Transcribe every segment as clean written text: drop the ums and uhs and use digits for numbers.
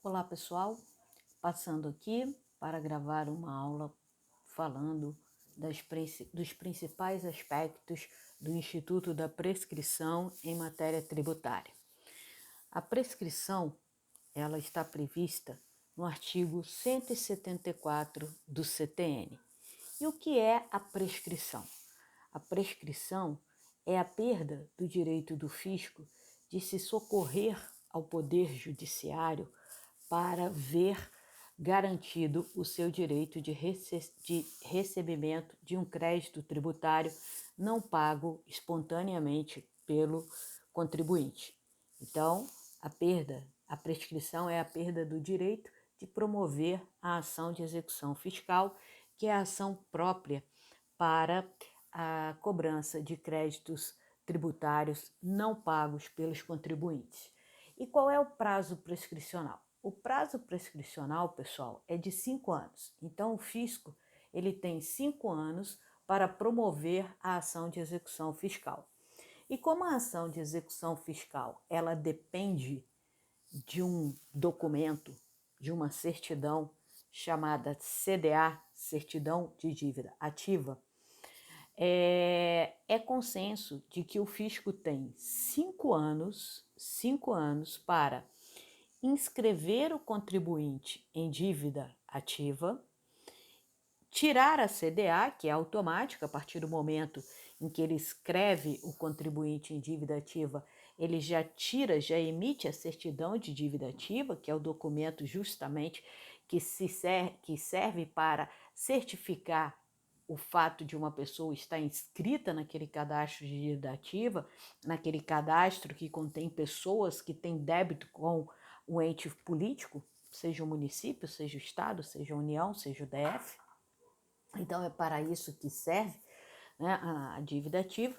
Olá pessoal, passando aqui para gravar uma aula falando dos principais aspectos do Instituto da Prescrição em matéria tributária. A prescrição ela está prevista no artigo 174 do CTN. E o que é a prescrição? A prescrição é a perda do direito do fisco de se socorrer ao Poder Judiciário para ver garantido o seu direito de recebimento de um crédito tributário não pago espontaneamente pelo contribuinte. Então, a prescrição é a perda do direito de promover a ação de execução fiscal, que é a ação própria para a cobrança de créditos tributários não pagos pelos contribuintes. E qual é o prazo prescricional? O prazo prescricional, pessoal, é de 5 anos. Então, o fisco ele tem 5 anos para promover a ação de execução fiscal. E como a ação de execução fiscal ela depende de um documento, de uma certidão chamada CDA, Certidão de Dívida Ativa, é consenso de que o fisco tem 5 anos para inscrever o contribuinte em dívida ativa, tirar a CDA, que é automática, a partir do momento em que ele escreve o contribuinte em dívida ativa, ele já emite a certidão de dívida ativa, que é o documento justamente que serve para certificar o fato de uma pessoa estar inscrita naquele cadastro de dívida ativa, naquele cadastro que contém pessoas que têm débito com o ente político, seja o município, seja o estado, seja a União, seja o DF. Então é para isso que serve, né, a dívida ativa.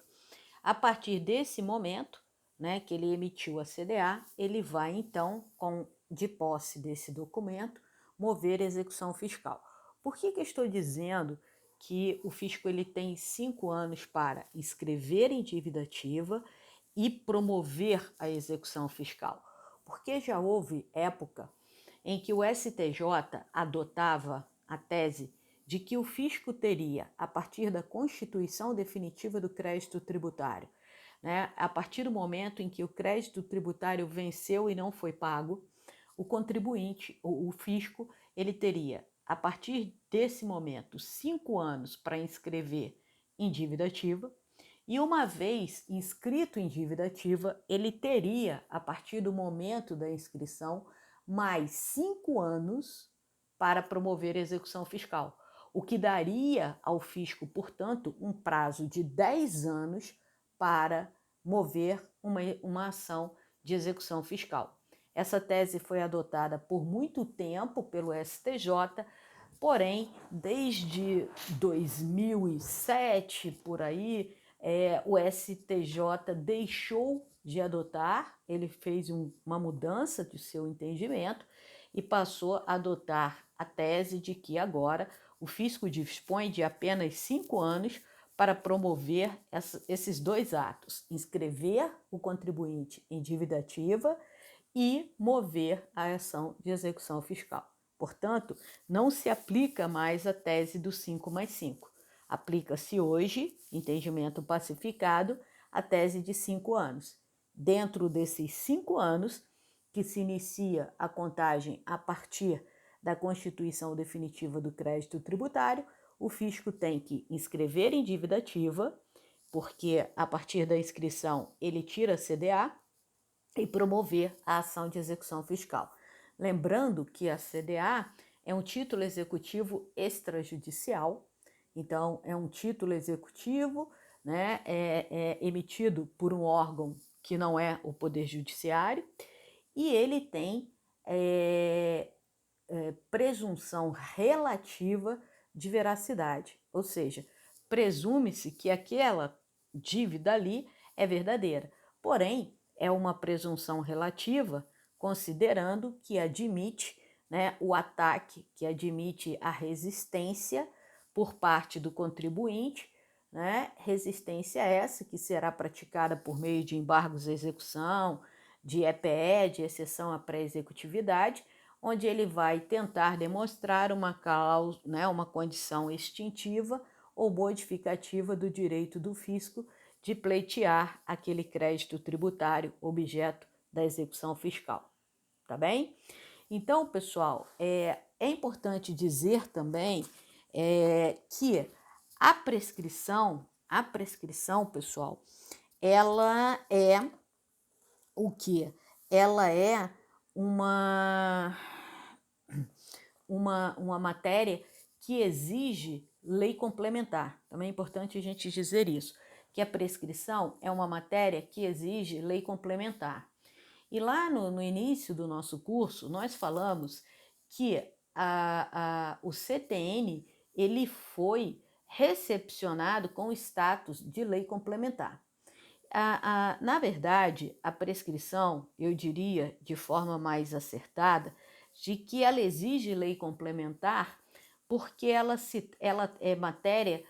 A partir desse momento, né, que ele emitiu a CDA, ele vai então, de posse desse documento, mover a execução fiscal. Por que eu estou dizendo que o fisco ele tem 5 anos para inscrever em dívida ativa e promover a execução fiscal? Porque já houve época em que o STJ adotava a tese de que o fisco teria, a partir da constituição definitiva do crédito tributário, né, a partir do momento em que o crédito tributário venceu e não foi pago, o contribuinte, o fisco, ele teria, a partir desse momento, 5 anos para inscrever em dívida ativa, e uma vez inscrito em dívida ativa, ele teria, a partir do momento da inscrição, mais 5 anos para promover a execução fiscal, o que daria ao fisco, portanto, um prazo de 10 anos para mover uma ação de execução fiscal. Essa tese foi adotada por muito tempo pelo STJ, porém, desde 2007, por aí, o STJ deixou de adotar, ele fez uma mudança de seu entendimento e passou a adotar a tese de que agora o fisco dispõe de apenas 5 anos para promover esses dois atos: inscrever o contribuinte em dívida ativa e mover a ação de execução fiscal. Portanto, não se aplica mais a tese do 5 mais 5. Aplica-se hoje, entendimento pacificado, a tese de 5 anos. Dentro desses 5 anos, que se inicia a contagem a partir da constituição definitiva do crédito tributário, o fisco tem que inscrever em dívida ativa, porque a partir da inscrição ele tira a CDA, e promover a ação de execução fiscal. Lembrando que a CDA é um título executivo extrajudicial, então é um título executivo, né, emitido por um órgão que não é o Poder Judiciário, e ele tem presunção relativa de veracidade, ou seja, presume-se que aquela dívida ali é verdadeira, porém é uma presunção relativa, considerando que admite, né, o ataque, que admite a resistência por parte do contribuinte, né, resistência essa que será praticada por meio de embargos à execução, de EPE, de exceção à pré-executividade, onde ele vai tentar demonstrar uma causa, né, uma condição extintiva ou modificativa do direito do fisco de pleitear aquele crédito tributário objeto da execução fiscal, tá bem? Então, pessoal, é importante dizer também que a prescrição, pessoal, ela é o quê? Ela é uma matéria que exige lei complementar. Também é importante a gente dizer isso, que a prescrição é uma matéria que exige lei complementar. E lá no início do nosso curso, nós falamos que o CTN ele foi recepcionado com status de lei complementar. Na verdade, a prescrição, eu diria de forma mais acertada, de que ela exige lei complementar porque ela é matéria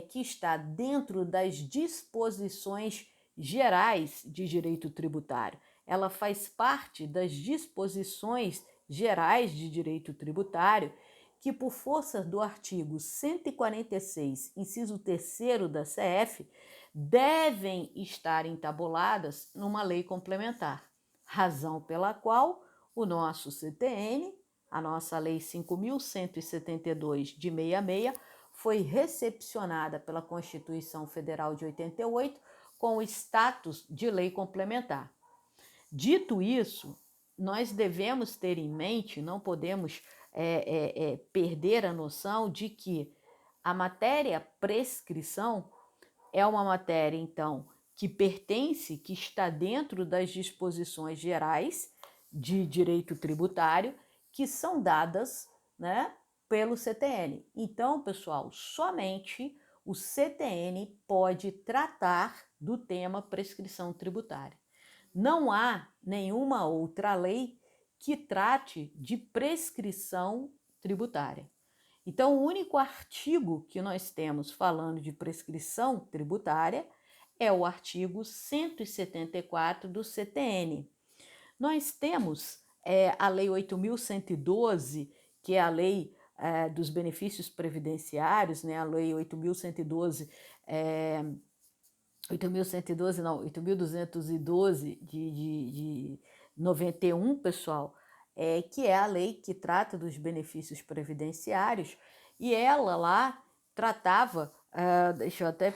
que está dentro das disposições gerais de direito tributário. Ela faz parte das disposições gerais de direito tributário que, por força do artigo 146, inciso 3º da CF, devem estar entabuladas numa lei complementar, razão pela qual o nosso CTN, a nossa Lei 5.172 de 66, foi recepcionada pela Constituição Federal de 88 com o status de lei complementar. Dito isso, nós devemos ter em mente, não podemos perder a noção de que a matéria prescrição é uma matéria, então, que pertence, que está dentro das disposições gerais de direito tributário que são dadas, né, pelo CTN. Então, pessoal, somente o CTN pode tratar do tema prescrição tributária. Não há nenhuma outra lei que trate de prescrição tributária. Então, o único artigo que nós temos falando de prescrição tributária é o artigo 174 do CTN. Nós temos a Lei 8.112, que é a lei dos benefícios previdenciários, né? A Lei 8.112, 8.212 de 91, pessoal, que é a lei que trata dos benefícios previdenciários, e ela lá tratava, deixa eu até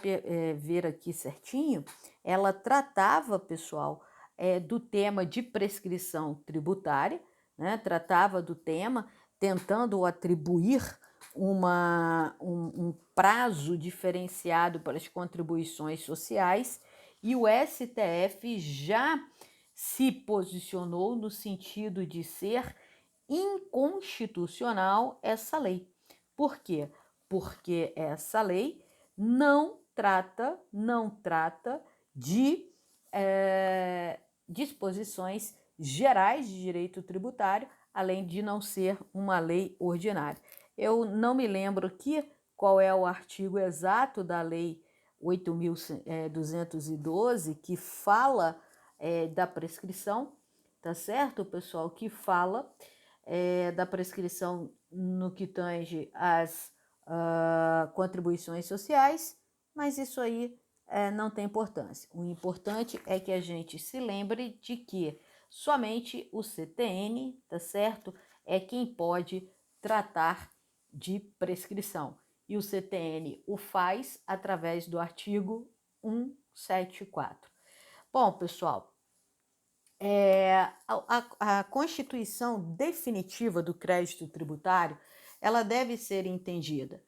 ver aqui certinho, ela tratava, pessoal, do tema de prescrição tributária, né? Tratava do tema, tentando atribuir um prazo diferenciado para as contribuições sociais, e o STF já se posicionou no sentido de ser inconstitucional essa lei. Por quê? Porque essa lei não trata de disposições gerais de direito tributário, além de não ser uma lei ordinária. Eu não me lembro aqui qual é o artigo exato da Lei 8.212 que fala da prescrição, tá certo, pessoal? Que fala da prescrição no que tange às contribuições sociais, mas isso aí não tem importância. O importante é que a gente se lembre de que somente o CTN, tá certo, é quem pode tratar de prescrição. E o CTN o faz através do artigo 174. Bom, pessoal, a constituição definitiva do crédito tributário, ela deve ser entendida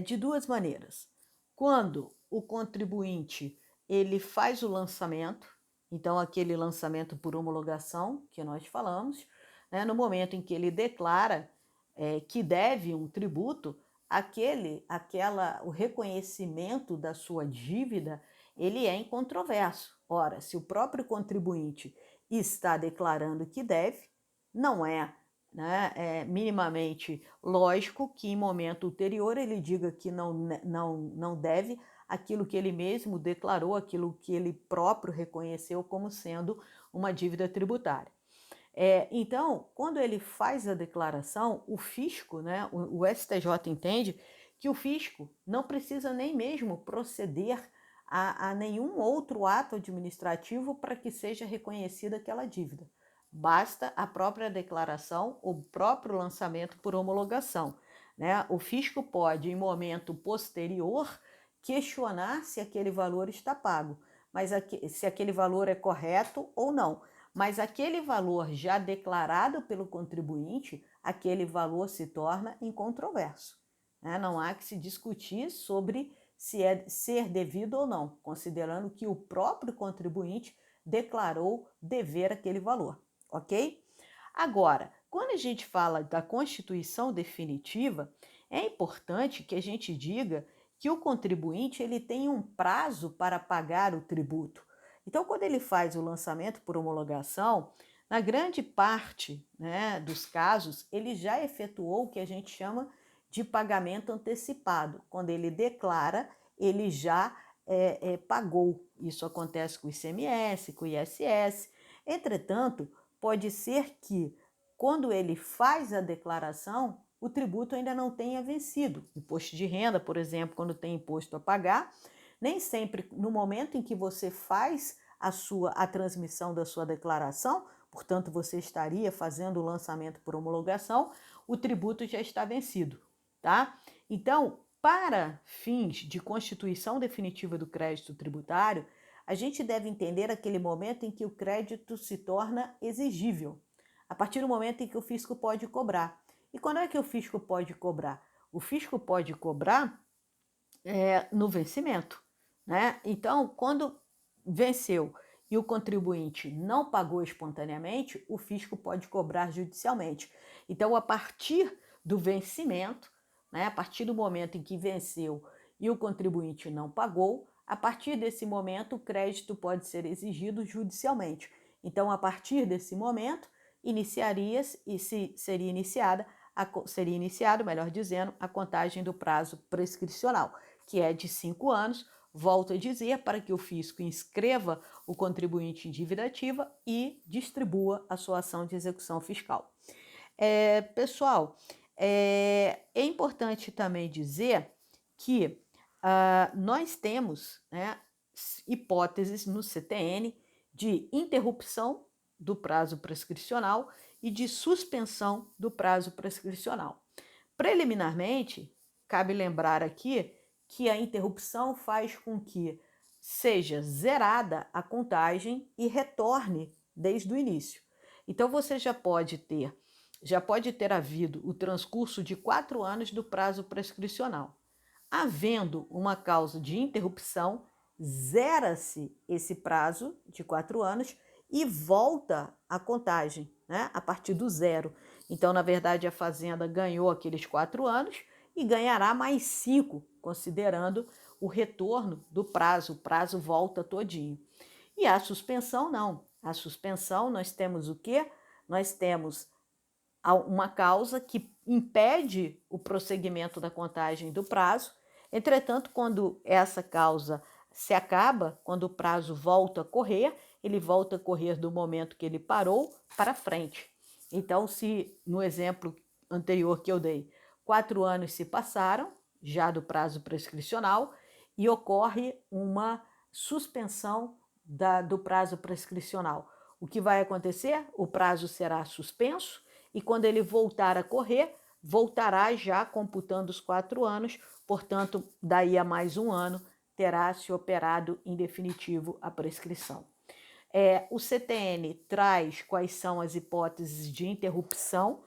de duas maneiras. Quando o contribuinte ele faz o lançamento, então aquele lançamento por homologação que nós falamos, né, no momento em que ele declara que deve um tributo, o reconhecimento da sua dívida, ele é incontroverso. Ora, se o próprio contribuinte está declarando que deve, não é, minimamente lógico que em momento ulterior ele diga que não deve aquilo que ele mesmo declarou, aquilo que ele próprio reconheceu como sendo uma dívida tributária. Então, quando ele faz a declaração, o fisco, né, o STJ entende que o fisco não precisa nem mesmo proceder a nenhum outro ato administrativo para que seja reconhecida aquela dívida. Basta a própria declaração, o próprio lançamento por homologação, né? O fisco pode, em momento posterior, questionar se aquele valor está pago, mas se aquele valor é correto ou não. Mas aquele valor já declarado pelo contribuinte, aquele valor se torna incontroverso, né? Não há que se discutir sobre se é ser devido ou não, considerando que o próprio contribuinte declarou dever aquele valor, ok? Agora, quando a gente fala da constituição definitiva, é importante que a gente diga que o contribuinte ele tem um prazo para pagar o tributo. Então, quando ele faz o lançamento por homologação, na grande parte, né, dos casos, ele já efetuou o que a gente chama de pagamento antecipado. Quando ele declara, ele já pagou. Isso acontece com o ICMS, com o ISS. Entretanto, pode ser que, quando ele faz a declaração, o tributo ainda não tenha vencido. Imposto de renda, por exemplo, quando tem imposto a pagar, nem sempre no momento em que você faz a transmissão da sua declaração, portanto, você estaria fazendo o lançamento por homologação, o tributo já está vencido, tá? Então, para fins de constituição definitiva do crédito tributário, a gente deve entender aquele momento em que o crédito se torna exigível, a partir do momento em que o fisco pode cobrar. E quando é que o fisco pode cobrar? O fisco pode cobrar no vencimento, né? Então, quando venceu e o contribuinte não pagou espontaneamente, o fisco pode cobrar judicialmente. Então, a partir do vencimento, né, a partir do momento em que venceu e o contribuinte não pagou, a partir desse momento o crédito pode ser exigido judicialmente. Então, a partir desse momento, seria iniciado, melhor dizendo, a contagem do prazo prescricional, que é de 5 anos, volto a dizer, para que o fisco inscreva o contribuinte em dívida ativa e distribua a sua ação de execução fiscal. Pessoal, é importante também dizer que nós temos, né, hipóteses no CTN de interrupção do prazo prescricional e de suspensão do prazo prescricional. Preliminarmente, cabe lembrar aqui que a interrupção faz com que seja zerada a contagem e retorne desde o início. Então, você já pode ter havido o transcurso de 4 anos do prazo prescricional. Havendo uma causa de interrupção, zera-se esse prazo de 4 anos e volta a contagem, né, a partir do zero. Então, na verdade, a fazenda ganhou aqueles 4 anos e ganhará mais 5, considerando o retorno do prazo. O prazo volta todinho. E a suspensão, não. A suspensão, nós temos o quê? Nós temos uma causa que impede o prosseguimento da contagem do prazo. Entretanto, quando essa causa se acaba, quando o prazo volta a correr, ele volta a correr do momento que ele parou para frente. Então, se no exemplo anterior que eu dei, 4 anos se passaram, já do prazo prescricional, e ocorre uma suspensão do prazo prescricional. O que vai acontecer? O prazo será suspenso e, quando ele voltar a correr, voltará já computando os 4 anos, portanto, daí a mais um ano, terá se operado em definitivo a prescrição. O CTN traz quais são as hipóteses de interrupção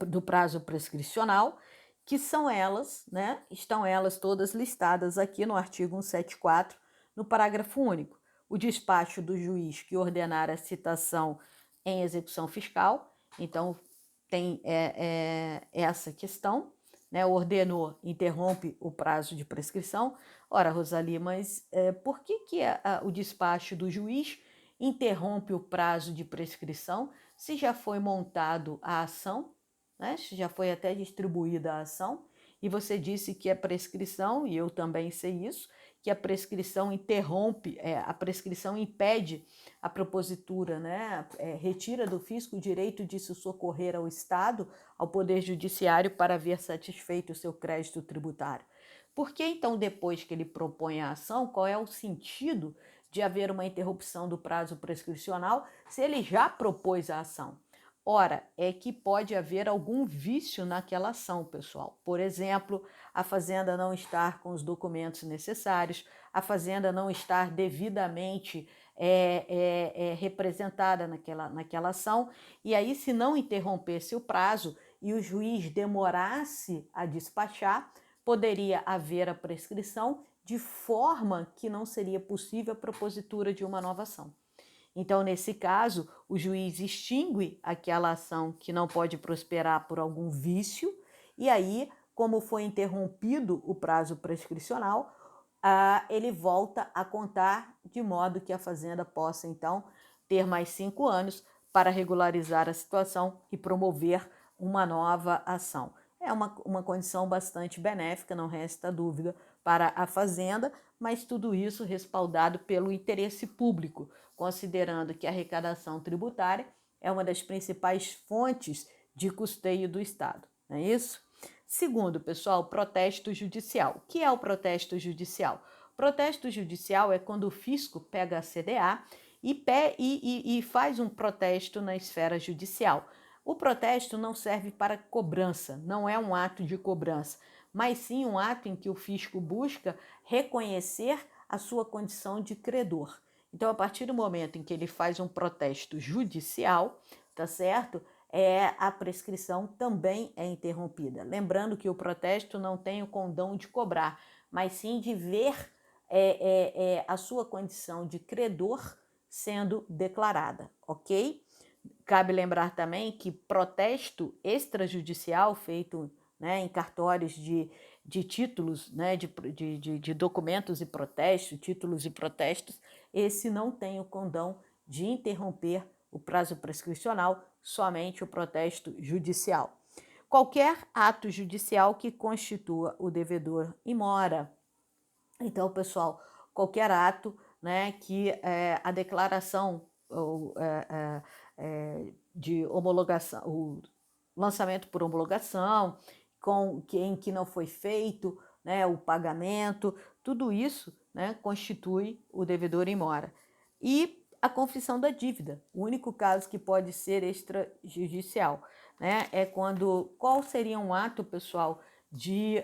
do prazo prescricional, que são elas, né? Estão elas todas listadas aqui no artigo 174, no parágrafo único. O despacho do juiz que ordenar a citação em execução fiscal, então tem essa questão, né? Ordenou, interrompe o prazo de prescrição. Ora, Rosalie, mas por que o despacho do juiz interrompe o prazo de prescrição se já foi montado a ação, né? Se já foi até distribuída a ação, e você disse que é prescrição, e eu também sei isso, que a prescrição interrompe, a prescrição impede a propositura, né? Retira do fisco o direito de se socorrer ao Estado, ao Poder Judiciário, para ver satisfeito o seu crédito tributário. Por que, então, depois que ele propõe a ação, qual é o sentido de haver uma interrupção do prazo prescricional se ele já propôs a ação? Ora, é que pode haver algum vício naquela ação, pessoal. Por exemplo, a fazenda não estar com os documentos necessários, a fazenda não estar devidamente representada naquela ação, e aí, se não interrompesse o prazo e o juiz demorasse a despachar, poderia haver a prescrição de forma que não seria possível a propositura de uma nova ação. Então, nesse caso, o juiz extingue aquela ação que não pode prosperar por algum vício, e aí, como foi interrompido o prazo prescricional, ele volta a contar de modo que a fazenda possa, então, ter mais 5 anos para regularizar a situação e promover uma nova ação. É uma condição bastante benéfica, não resta dúvida, para a fazenda, mas tudo isso respaldado pelo interesse público, considerando que a arrecadação tributária é uma das principais fontes de custeio do Estado, não é isso? Segundo, pessoal, protesto judicial. O que é o protesto judicial? Protesto judicial é quando o fisco pega a CDA e faz um protesto na esfera judicial. O protesto não serve para cobrança, não é um ato de cobrança, mas sim um ato em que o fisco busca reconhecer a sua condição de credor. Então, a partir do momento em que ele faz um protesto judicial, tá certo? A prescrição também é interrompida. Lembrando que o protesto não tem o condão de cobrar, mas sim de ver a sua condição de credor sendo declarada, ok? Cabe lembrar também que protesto extrajudicial feito, né, em cartórios de títulos, né, de documentos e protestos, títulos e protestos, esse não tem o condão de interromper o prazo prescricional, somente o protesto judicial. Qualquer ato judicial que constitua o devedor in mora. Então, pessoal, qualquer ato, né, que a declaração de homologação, o lançamento por homologação, em que não foi feito, né, o pagamento, tudo isso, né, constitui o devedor in mora. E a confissão da dívida, o único caso que pode ser extrajudicial, né, é quando, qual seria um ato, pessoal, de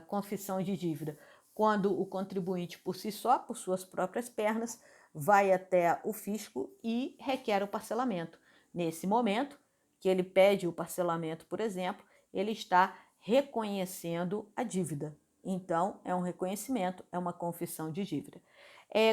confissão de dívida? Quando o contribuinte, por si só, por suas próprias pernas, vai até o fisco e requer o parcelamento. Nesse momento que ele pede o parcelamento, por exemplo, ele está reconhecendo a dívida. Então, é um reconhecimento, é uma confissão de dívida.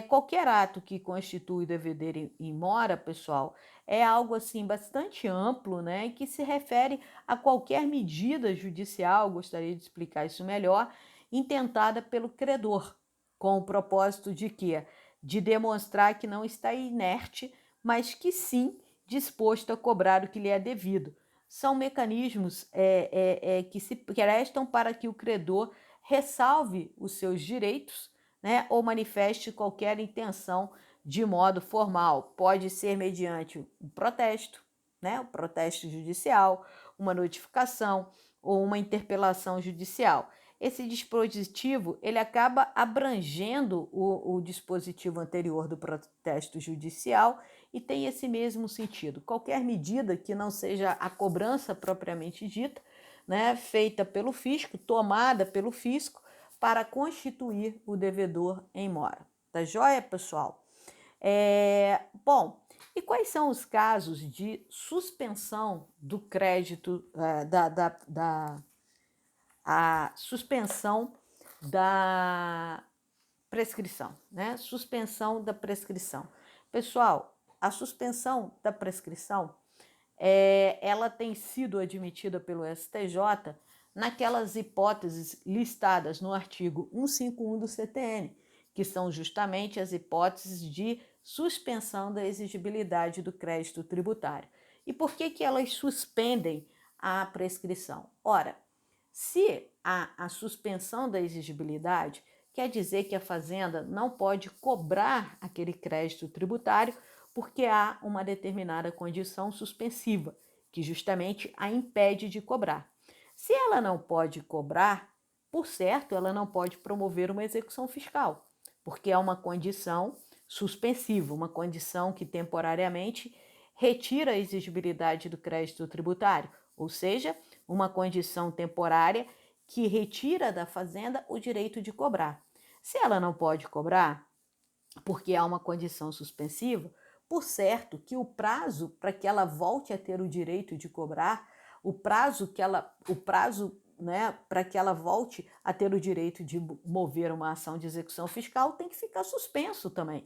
Qualquer ato que constitui o devedor in mora, pessoal, é algo assim bastante amplo, né, que se refere a qualquer medida judicial, gostaria de explicar isso melhor, intentada pelo credor, com o propósito de quê? De demonstrar que não está inerte, mas que sim disposto a cobrar o que lhe é devido. São mecanismos que se prestam para que o credor ressalve os seus direitos, né, ou manifeste qualquer intenção de modo formal. Pode ser mediante um protesto, né, um protesto judicial, uma notificação ou uma interpelação judicial. Esse dispositivo ele acaba abrangendo o dispositivo anterior do protesto judicial e tem esse mesmo sentido. Qualquer medida que não seja a cobrança propriamente dita, né, feita pelo fisco, tomada pelo fisco, para constituir o devedor in mora. Tá joia, pessoal? Bom, e quais são os casos de suspensão do crédito, a suspensão da prescrição, né? Suspensão da prescrição. Pessoal, a suspensão da prescrição, ela tem sido admitida pelo STJ naquelas hipóteses listadas no artigo 151 do CTN, que são justamente as hipóteses de suspensão da exigibilidade do crédito tributário. E por que elas suspendem a prescrição? Ora, se a suspensão da exigibilidade, quer dizer que a Fazenda não pode cobrar aquele crédito tributário porque há uma determinada condição suspensiva, que justamente a impede de cobrar. Se ela não pode cobrar, por certo, ela não pode promover uma execução fiscal, porque é uma condição suspensiva, uma condição que temporariamente retira a exigibilidade do crédito tributário, ou seja, uma condição temporária que retira da Fazenda o direito de cobrar. Se ela não pode cobrar, porque há uma condição suspensiva, por certo que o prazo para que ela volte a ter o direito de cobrar, o prazo para que ela volte a ter o direito de mover uma ação de execução fiscal tem que ficar suspenso também,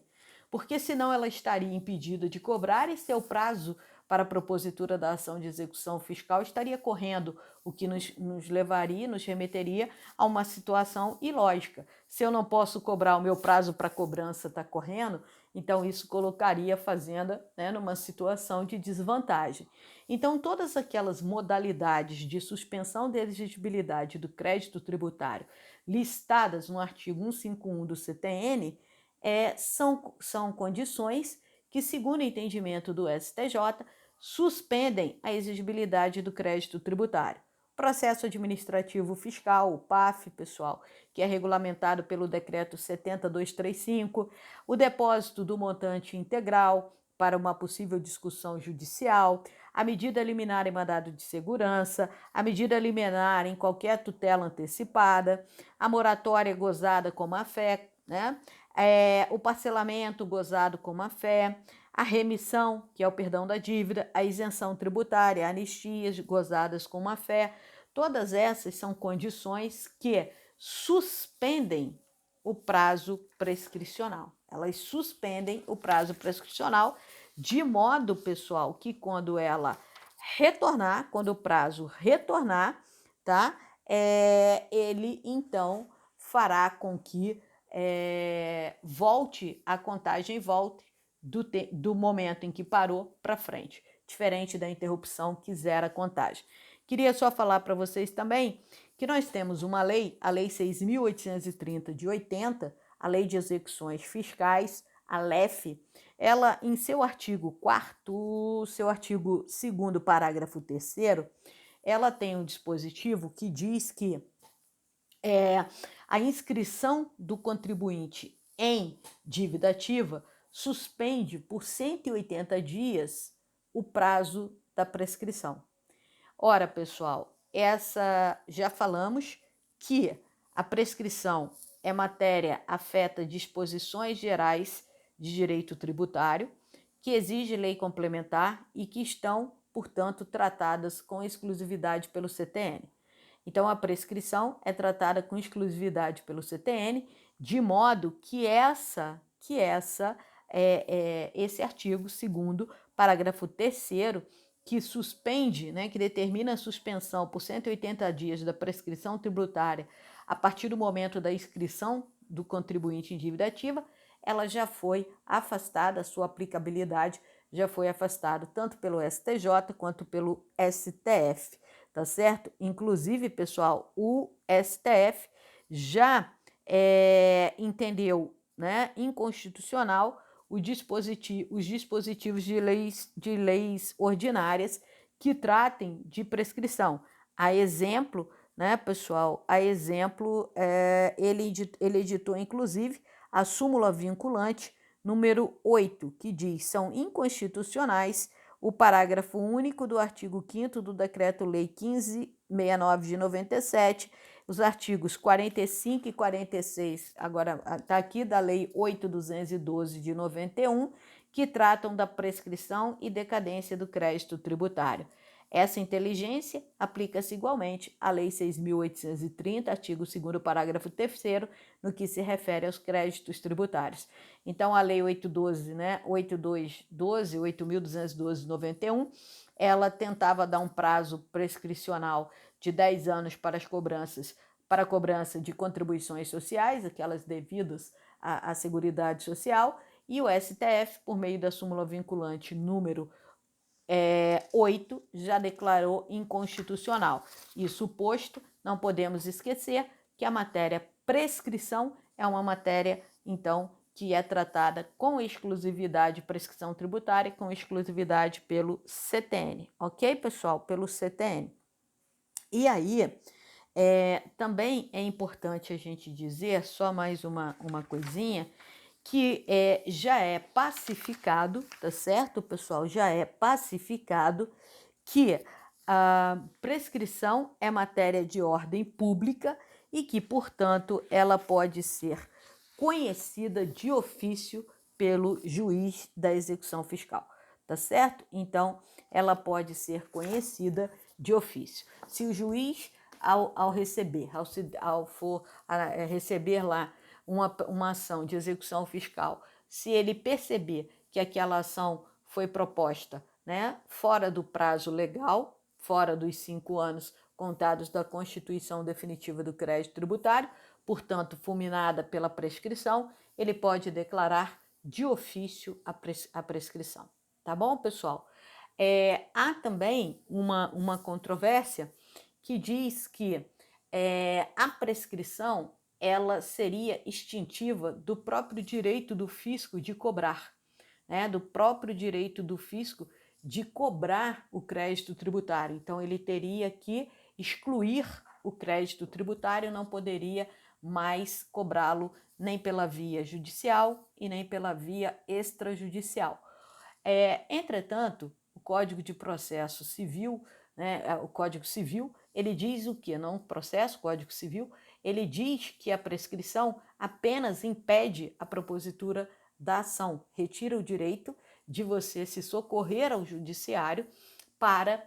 porque senão ela estaria impedida de cobrar e seu prazo para a propositura da ação de execução fiscal estaria correndo, o que nos levaria, nos remeteria a uma situação ilógica. Se eu não posso cobrar, o meu prazo para cobrança está correndo, então isso colocaria a Fazenda, né, numa situação de desvantagem. Então, todas aquelas modalidades de suspensão da exigibilidade do crédito tributário listadas no artigo 151 do CTN são condições que, segundo o entendimento do STJ, suspendem a exigibilidade do crédito tributário. Processo administrativo fiscal, o PAF, pessoal, que é regulamentado pelo decreto 70.235, o depósito do montante integral para uma possível discussão judicial, a medida liminar em mandado de segurança, a medida liminar em qualquer tutela antecipada, a moratória gozada com má-fé, né? O parcelamento gozado com má-fé, a remissão, que é o perdão da dívida, a isenção tributária, anistias gozadas com má-fé, todas essas são condições que suspendem o prazo prescricional. Elas suspendem o prazo prescricional de modo, pessoal, que quando ela retornar, quando o prazo retornar, tá? Ele então fará com que volte a contagem, volte do momento em que parou para frente, diferente da interrupção que zera a contagem. Queria só falar para vocês também que nós temos uma lei, a Lei 6.830 de 80, a Lei de Execuções Fiscais, a LEF, ela, em seu artigo 4º, seu artigo 2º, parágrafo 3º, ela tem um dispositivo que diz que a inscrição do contribuinte em dívida ativa suspende por 180 dias o prazo da prescrição. Ora, pessoal, já falamos que a prescrição é matéria afeta disposições gerais de direito tributário, que exige lei complementar e que estão, portanto, tratadas com exclusividade pelo CTN. Então, a prescrição é tratada com exclusividade pelo CTN, de modo que esse artigo 2º, parágrafo 3º, que suspende, né, que determina a suspensão por 180 dias da prescrição tributária a partir do momento da inscrição do contribuinte em dívida ativa, ela já foi afastada, a sua aplicabilidade já foi afastada tanto pelo STJ quanto pelo STF, tá certo? Inclusive, pessoal, o STF já entendeu, né, inconstitucional os dispositivos de leis ordinárias que tratem de prescrição. A exemplo, né, pessoal, ele editou, inclusive, a súmula vinculante número 8, que diz: são inconstitucionais o parágrafo único do artigo 5º do Decreto-Lei 1569 de 97, os artigos 45 e 46, agora está aqui, da Lei 8.212 de 91, que tratam da prescrição e decadência do crédito tributário. Essa inteligência aplica-se igualmente à Lei 6.830, artigo 2º, parágrafo 3º, no que se refere aos créditos tributários. Então, a Lei 8.212, né, 8.212 de 91, ela tentava dar um prazo prescricional de 10 anos para a cobrança de contribuições sociais, aquelas devidas à Seguridade Social, e o STF, por meio da súmula vinculante número 8, já declarou inconstitucional. Isso posto, não podemos esquecer que a matéria prescrição é uma matéria, então, que é tratada com exclusividade, prescrição tributária, com exclusividade pelo CTN, ok, pessoal? Pelo CTN. E aí, também é importante a gente dizer, só mais uma coisinha, que já é pacificado, tá certo, pessoal? Já é pacificado que a prescrição é matéria de ordem pública e que, portanto, ela pode ser conhecida de ofício pelo juiz da execução fiscal, tá certo? Então, ela pode ser conhecida de ofício. Se o juiz, ao receber, ao for receber lá uma ação de execução fiscal, se ele perceber que aquela ação foi proposta, né, fora do prazo legal, fora dos 5 anos contados da constituição definitiva do crédito tributário, portanto, fulminada pela prescrição, ele pode declarar de ofício a prescrição. Tá bom, pessoal? Há também uma controvérsia que diz que a prescrição ela seria extintiva do próprio direito do fisco de cobrar, né? Do próprio direito do fisco de cobrar o crédito tributário. Então, ele teria que excluir o crédito tributário, não poderia mais cobrá-lo nem pela via judicial e nem pela via extrajudicial. Entretanto, o Código de Processo Civil, né, o Código Civil, ele diz o quê? Não o processo, o Código Civil, ele diz que a prescrição apenas impede a propositura da ação, retira o direito de você se socorrer ao judiciário para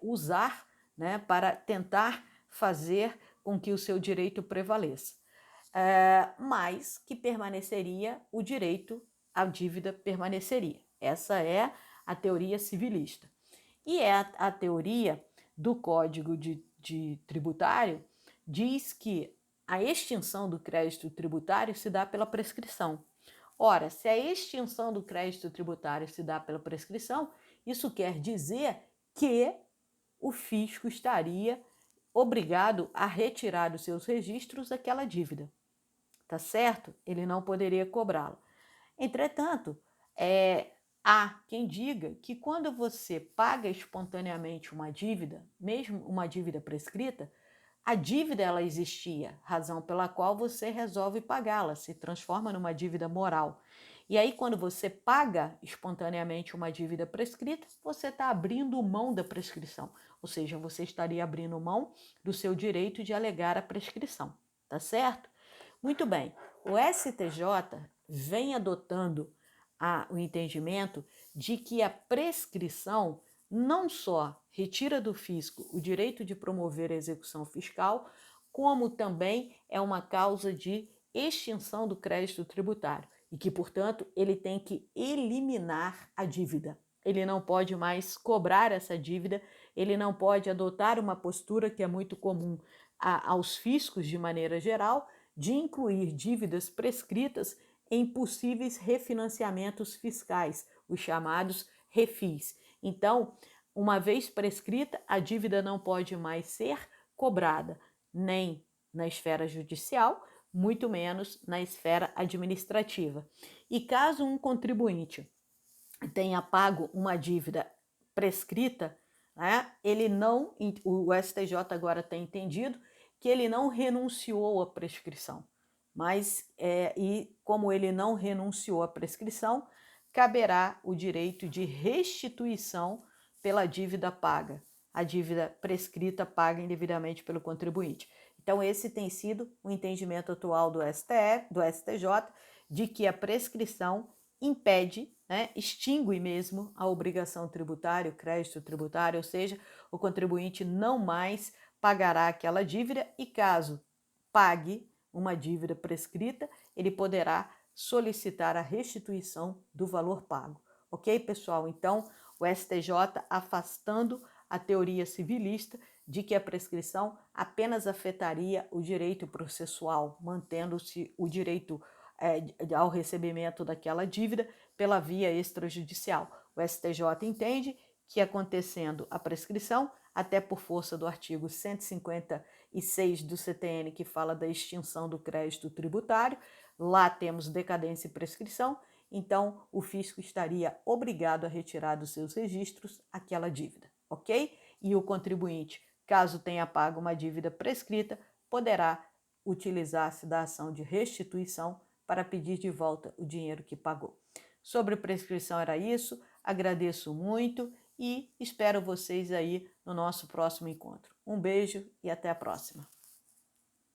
usar, né, para tentar fazer com que o seu direito prevaleça. Mas que permaneceria o direito, a dívida permaneceria. Essa é a teoria civilista. E a teoria do Código de Tributário diz que a extinção do crédito tributário se dá pela prescrição. Ora, se a extinção do crédito tributário se dá pela prescrição, isso quer dizer que o fisco estaria obrigado a retirar dos seus registros aquela dívida, tá certo? Ele não poderia cobrá-la. Entretanto, há quem diga que quando você paga espontaneamente uma dívida, mesmo uma dívida prescrita, a dívida ela existia, razão pela qual você resolve pagá-la, se transforma numa dívida moral. E aí, quando você paga espontaneamente uma dívida prescrita, você está abrindo mão da prescrição, ou seja, você estaria abrindo mão do seu direito de alegar a prescrição, tá certo? Muito bem, o STJ vem adotando o entendimento de que a prescrição não só retira do fisco o direito de promover a execução fiscal, como também é uma causa de extinção do crédito tributário e que, portanto, ele tem que eliminar a dívida. Ele não pode mais cobrar essa dívida, ele não pode adotar uma postura que é muito comum aos fiscos de maneira geral, de incluir dívidas prescritas em possíveis refinanciamentos fiscais, os chamados refis. Então, uma vez prescrita, a dívida não pode mais ser cobrada nem na esfera judicial, muito menos na esfera administrativa. E caso um contribuinte tenha pago uma dívida prescrita, né, ele não, o STJ agora tem entendido que ele não renunciou à prescrição. Mas, e como ele não renunciou à prescrição, caberá o direito de restituição pela dívida paga, a dívida prescrita paga indevidamente pelo contribuinte. Então, esse tem sido o entendimento atual do STJ, de que a prescrição impede, né, extingue mesmo a obrigação tributária, o crédito tributário, ou seja, o contribuinte não mais pagará aquela dívida e caso pague uma dívida prescrita, ele poderá solicitar a restituição do valor pago. Ok, pessoal? Então, o STJ afastando a teoria civilista de que a prescrição apenas afetaria o direito processual, mantendo-se o direito ao recebimento daquela dívida pela via extrajudicial. O STJ entende que, acontecendo a prescrição, até por força do artigo 150 e 6 do CTN, que fala da extinção do crédito tributário. Lá temos decadência e prescrição, então o fisco estaria obrigado a retirar dos seus registros aquela dívida, ok? E o contribuinte, caso tenha pago uma dívida prescrita, poderá utilizar-se da ação de restituição para pedir de volta o dinheiro que pagou. Sobre prescrição era isso, agradeço muito e espero vocês aí no nosso próximo encontro. Um beijo e até a próxima.